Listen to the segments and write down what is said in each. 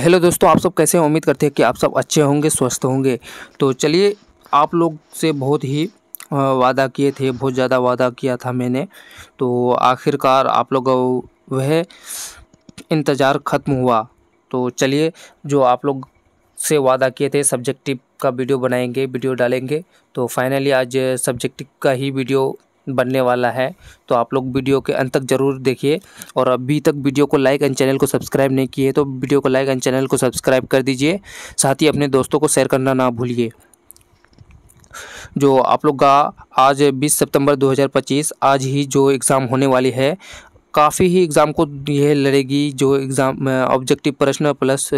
Hello दोस्तों, आप सब कैसे हैं। उम्मीद करते हैं कि आप सब अच्छे होंगे, स्वस्थ होंगे। तो चलिए, आप लोग से बहुत ही वादा किए थे, बहुत ज़्यादा वादा किया था मैंने। तो आखिरकार आप लोग वह इंतज़ार ख़त्म हुआ। तो चलिए, जो आप लोग से वादा किए थे सब्जेक्टिव का वीडियो बनाएंगे, वीडियो डालेंगे। तो फाइनली आज सब्जेक्टिव का ही वीडियो बनने वाला है। तो आप लोग वीडियो के अंत तक ज़रूर देखिए। और अभी तक वीडियो को लाइक एंड चैनल को सब्सक्राइब नहीं किए तो वीडियो को लाइक एंड चैनल को सब्सक्राइब कर दीजिए। साथ ही अपने दोस्तों को शेयर करना ना भूलिए। जो आप लोग का आज 20 सितंबर 2025 आज ही जो एग्ज़ाम होने वाली है, काफ़ी ही एग्ज़ाम को यह लड़ेगी। जो एग्ज़ाम ऑब्जेक्टिव प्रश्न प्लस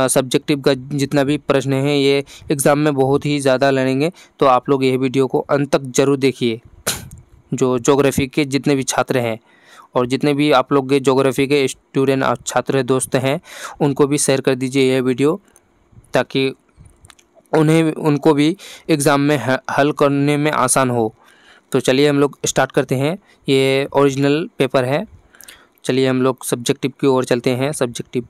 सब्जेक्टिव का जितना भी प्रश्न है, ये एग्ज़ाम में बहुत ही ज़्यादा लड़ेंगे। तो आप लोग यह वीडियो को अंत तक ज़रूर देखिए। जो ज्योग्राफी के जितने भी छात्र हैं और जितने भी आप लोग के ज्योग्राफी के स्टूडेंट छात्र दोस्त हैं, उनको भी शेयर कर दीजिए यह वीडियो, ताकि उनको भी एग्ज़ाम में हल करने में आसान हो। तो चलिए हम लोग स्टार्ट करते हैं। ये ओरिजिनल पेपर है। चलिए हम लोग सब्जेक्टिव की ओर चलते हैं। सब्जेक्टिव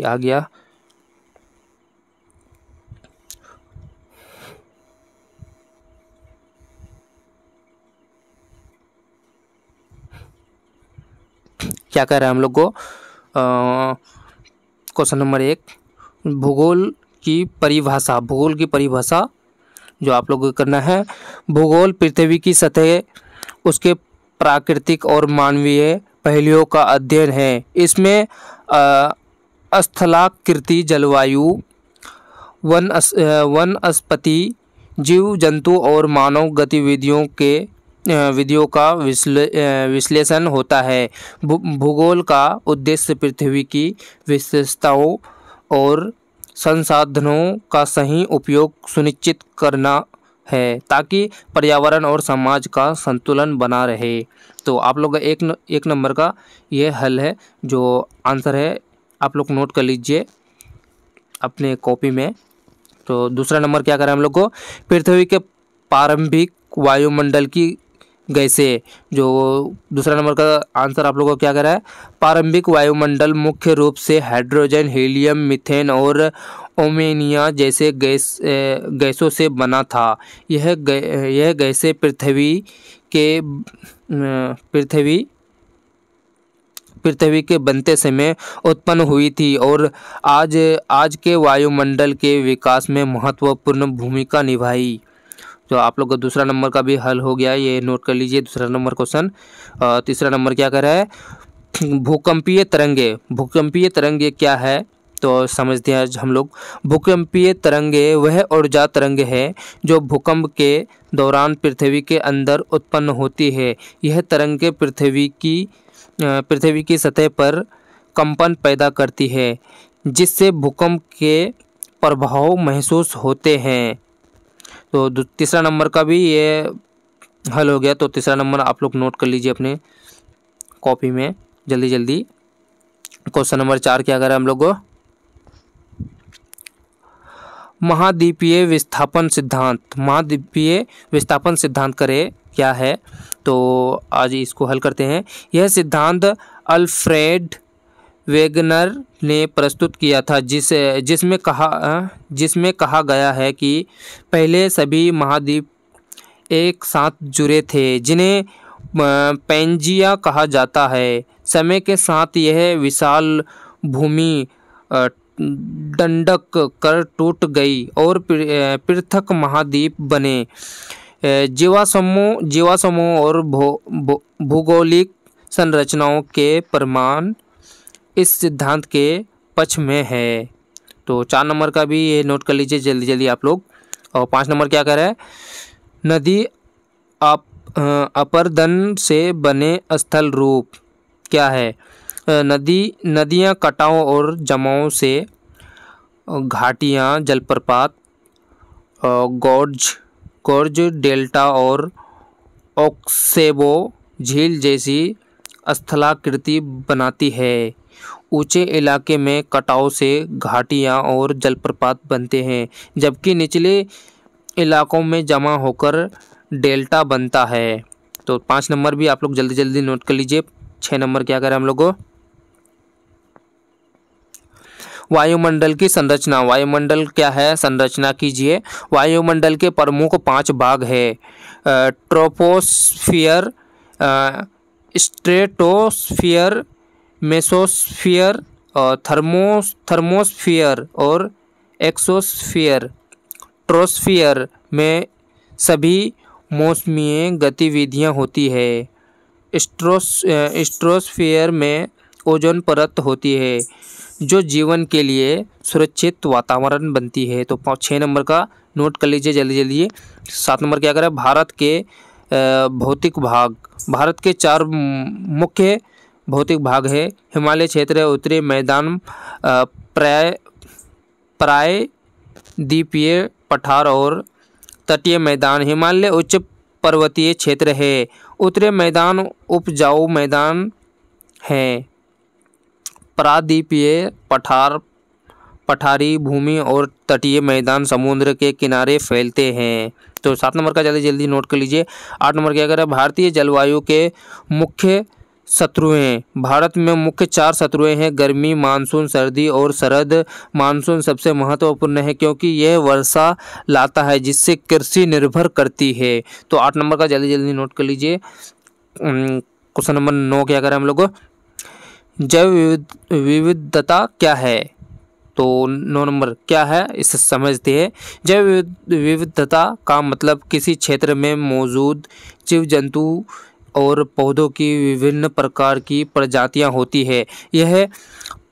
आ गया। क्या कह रहा है हम लोग को, क्वेश्चन नंबर 1, भूगोल की परिभाषा। भूगोल की परिभाषा जो आप लोगों को करना है। भूगोल पृथ्वी की सतह, उसके प्राकृतिक और मानवीय पहलुओं का अध्ययन है। इसमें स्थलाकृति, जलवायु, वनस्पति, जीव जंतु और मानव गतिविधियों के विधियों का विश्लेषण होता है। भूगोल का उद्देश्य पृथ्वी की विशेषताओं और संसाधनों का सही उपयोग सुनिश्चित करना है, ताकि पर्यावरण और समाज का संतुलन बना रहे। तो आप लोग एक नंबर का ये हल है, जो आंसर है। आप लोग नोट कर लीजिए अपने कॉपी में। तो दूसरा नंबर क्या करें हम लोग को, पृथ्वी के प्रारंभिक वायुमंडल की गैसें। जो दूसरा नंबर का आंसर आप लोगों को क्या करा है, प्रारंभिक वायुमंडल मुख्य रूप से हाइड्रोजन, हीलियम, मीथेन और अमोनिया जैसे गैसों से बना था। यह गैसें पृथ्वी के बनते समय उत्पन्न हुई थी और आज के वायुमंडल के विकास में महत्वपूर्ण भूमिका निभाई। तो आप लोग का दूसरा नंबर का भी हल हो गया, ये नोट कर लीजिए दूसरा नंबर क्वेश्चन। तीसरा नंबर क्या कर रहा है, भूकंपीय तरंगे। भूकंपीय तरंगे क्या है, तो समझते हैं आज हम लोग। भूकंपीय तरंगे वह ऊर्जा तरंग है जो भूकंप के दौरान पृथ्वी के अंदर उत्पन्न होती है। यह तरंगे पृथ्वी की सतह पर कंपन पैदा करती है, जिससे भूकंप के प्रभाव महसूस होते हैं। तो तीसरा नंबर का भी ये हल हो गया। तो तीसरा नंबर आप लोग नोट कर लीजिए अपने कॉपी में जल्दी जल्दी। क्वेश्चन नंबर 4 क्या करें हम लोग को, महाद्वीपीय विस्थापन सिद्धांत। महाद्वीपीय विस्थापन सिद्धांत करे क्या है, तो आज इसको हल करते हैं। यह सिद्धांत अल्फ्रेड वेगनर ने प्रस्तुत किया था, जिसमें कहा गया है कि पहले सभी महाद्वीप एक साथ जुड़े थे, जिन्हें पैंजिया कहा जाता है। समय के साथ यह विशाल भूमि दंडक कर टूट गई और पृथक महाद्वीप बने। जीवाश्मों और भौगोलिक संरचनाओं के प्रमाण इस सिद्धांत के पक्ष में है। तो 4 नंबर का भी ये नोट कर लीजिए जल्दी जल्दी आप लोग। और 5 नंबर क्या कर रहा है, नदी अपरदन से बने स्थल रूप क्या है। नदियाँ कटाव और जमाव से घाटियाँ, जलप्रपात, गोर्ज, डेल्टा और ओक्सेबो झील जैसी स्थलाकृति बनाती है। ऊंचे इलाके में कटाव से घाटियाँ और जलप्रपात बनते हैं, जबकि निचले इलाकों में जमा होकर डेल्टा बनता है। तो 5 नंबर भी आप लोग जल्दी जल्दी नोट कर लीजिए। 6 नंबर क्या करें हम लोग को, वायुमंडल की संरचना। वायुमंडल क्या है, संरचना कीजिए। वायुमंडल के प्रमुख 5 भाग है, ट्रोपोस्फियर, स्ट्रेटोस्फियर, मेसोस्फियर, थर्मोस्फियर और एक्सोस्फियर। ट्रोस्फियर में सभी मौसमी गतिविधियां होती है। स्ट्रोस्फियर में ओजोन परत होती है जो जीवन के लिए सुरक्षित वातावरण बनती है। तो 6 नंबर का नोट कर लीजिए जल्दी जल्दी। 7 नंबर क्या करें, भारत के भौतिक भाग। भारत के 4 मुख्य भौतिक भाग है, हिमालय क्षेत्र, उत्तरी मैदान, प्रायद्वीपीय पठार और तटीय मैदान। हिमालय उच्च पर्वतीय क्षेत्र है, उत्तरी मैदान उपजाऊ मैदान है, प्रायद्वीपीय पठारी भूमि और तटीय मैदान समुद्र के किनारे फैलते हैं। तो 7 नंबर का जल्दी जल्दी नोट कर लीजिए। 8 नंबर क्या करें, भारतीय जलवायु के मुख्य शत्रुएं। भारत में मुख्य 4 शत्रुएं हैं, गर्मी, मानसून, सर्दी और शरद। मानसून सबसे महत्वपूर्ण है क्योंकि यह वर्षा लाता है जिससे कृषि निर्भर करती है। तो 8 नंबर का जल्दी जल्दी नोट कर लीजिए। क्वेश्चन नंबर 9 क्या करें हम लोग, जैव विविधता क्या है। तो 9 नंबर क्या है इसे समझते हैं। जैव विविधता का मतलब किसी क्षेत्र में मौजूद जीव जंतु और पौधों की विभिन्न प्रकार की प्रजातियां होती है। यह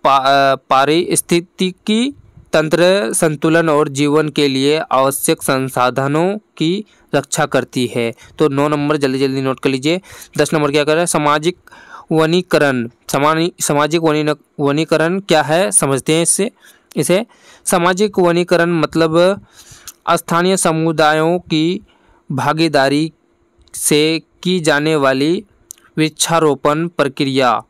पारिस्थितिकी तंत्र संतुलन और जीवन के लिए आवश्यक संसाधनों की रक्षा करती है। तो 9 नंबर जल्दी जल्दी नोट कर लीजिए। 10 नंबर क्या करें, सामाजिक वनीकरण। सामाजिक वनीकरण क्या है समझते हैं इसे। सामाजिक वनीकरण मतलब स्थानीय समुदायों की भागीदारी से की जाने वाली वृक्षारोपण प्रक्रिया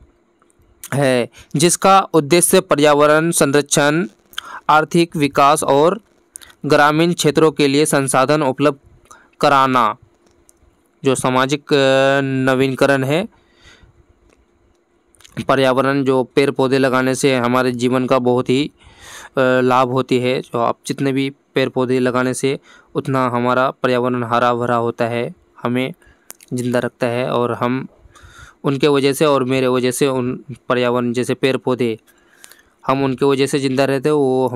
है जिसका उद्देश्य पर्यावरण संरक्षण, आर्थिक विकास और ग्रामीण क्षेत्रों के लिए संसाधन उपलब्ध कराना। जो सामाजिक नवीनीकरण है, पर्यावरण जो पेड़ पौधे लगाने से हमारे जीवन का बहुत ही लाभ होती है। जो आप जितने भी पेड़ पौधे लगाने से उतना हमारा पर्यावरण हरा भरा होता है, हमें जिंदा रखता है और हम उनके वजह से और मेरे वजह से उन पर्यावरण जैसे पेड़ पौधे हम उनके वजह से जिंदा रहते हैं, वो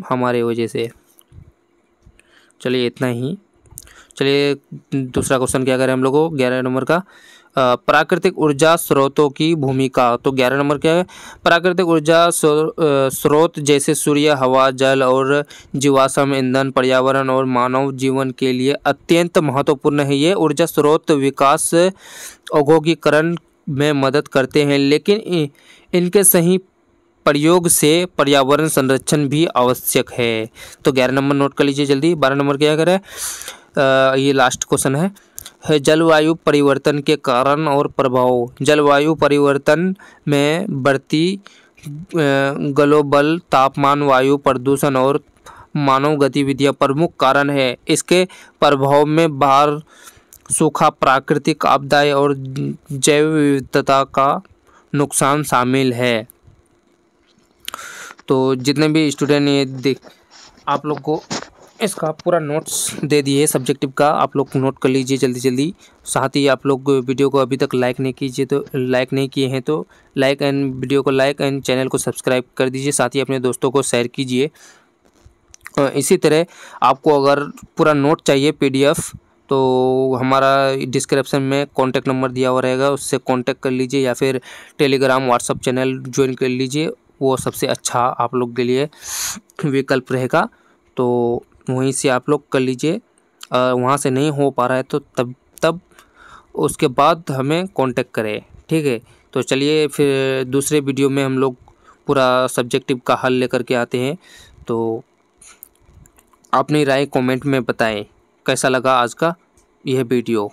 हमारे वजह से। चलिए इतना ही। चलिए दूसरा क्वेश्चन क्या करें हम लोग को, 11 नंबर का, प्राकृतिक ऊर्जा स्रोतों की भूमिका। तो 11 नंबर क्या है, प्राकृतिक ऊर्जा स्रोत जैसे सूर्य, हवा, जल और जीवाश्म ईंधन पर्यावरण और मानव जीवन के लिए अत्यंत महत्वपूर्ण है। ये ऊर्जा स्रोत विकास औद्योगिकरण में मदद करते हैं, लेकिन इनके सही प्रयोग से पर्यावरण संरक्षण भी आवश्यक है। तो 11 नंबर नोट कर लीजिए जल्दी। 12 नंबर क्या करें, ये लास्ट क्वेश्चन है जलवायु परिवर्तन के कारण और प्रभाव। जलवायु परिवर्तन में बढ़ती ग्लोबल तापमान, वायु प्रदूषण और मानव गतिविधियां प्रमुख कारण है। इसके प्रभाव में बाढ़, सूखा, प्राकृतिक आपदाएं और जैव विविधता का नुकसान शामिल है। तो जितने भी स्टूडेंट ये आप लोग को इसका पूरा नोट्स दे दिए सब्जेक्टिव का, आप लोग नोट कर लीजिए जल्दी जल्दी। साथ ही आप लोग वीडियो को अभी तक लाइक नहीं किए हैं तो लाइक एंड वीडियो को लाइक एंड चैनल को सब्सक्राइब कर दीजिए। साथ ही अपने दोस्तों को शेयर कीजिए। इसी तरह आपको अगर पूरा नोट चाहिए PDF तो हमारा डिस्क्रिप्शन में कॉन्टैक्ट नंबर दिया हुआ रहेगा, उससे कॉन्टैक्ट कर लीजिए या फिर टेलीग्राम व्हाट्सअप चैनल ज्वाइन कर लीजिए, वो सबसे अच्छा आप लोग के लिए विकल्प रहेगा। तो वहीं से आप लोग कर लीजिए। वहाँ से नहीं हो पा रहा है तो तब उसके बाद हमें कांटेक्ट करें, ठीक है। तो चलिए फिर दूसरे वीडियो में हम लोग पूरा सब्जेक्टिव का हल लेकर के आते हैं। तो अपनी राय कमेंट में बताएं कैसा लगा आज का यह वीडियो।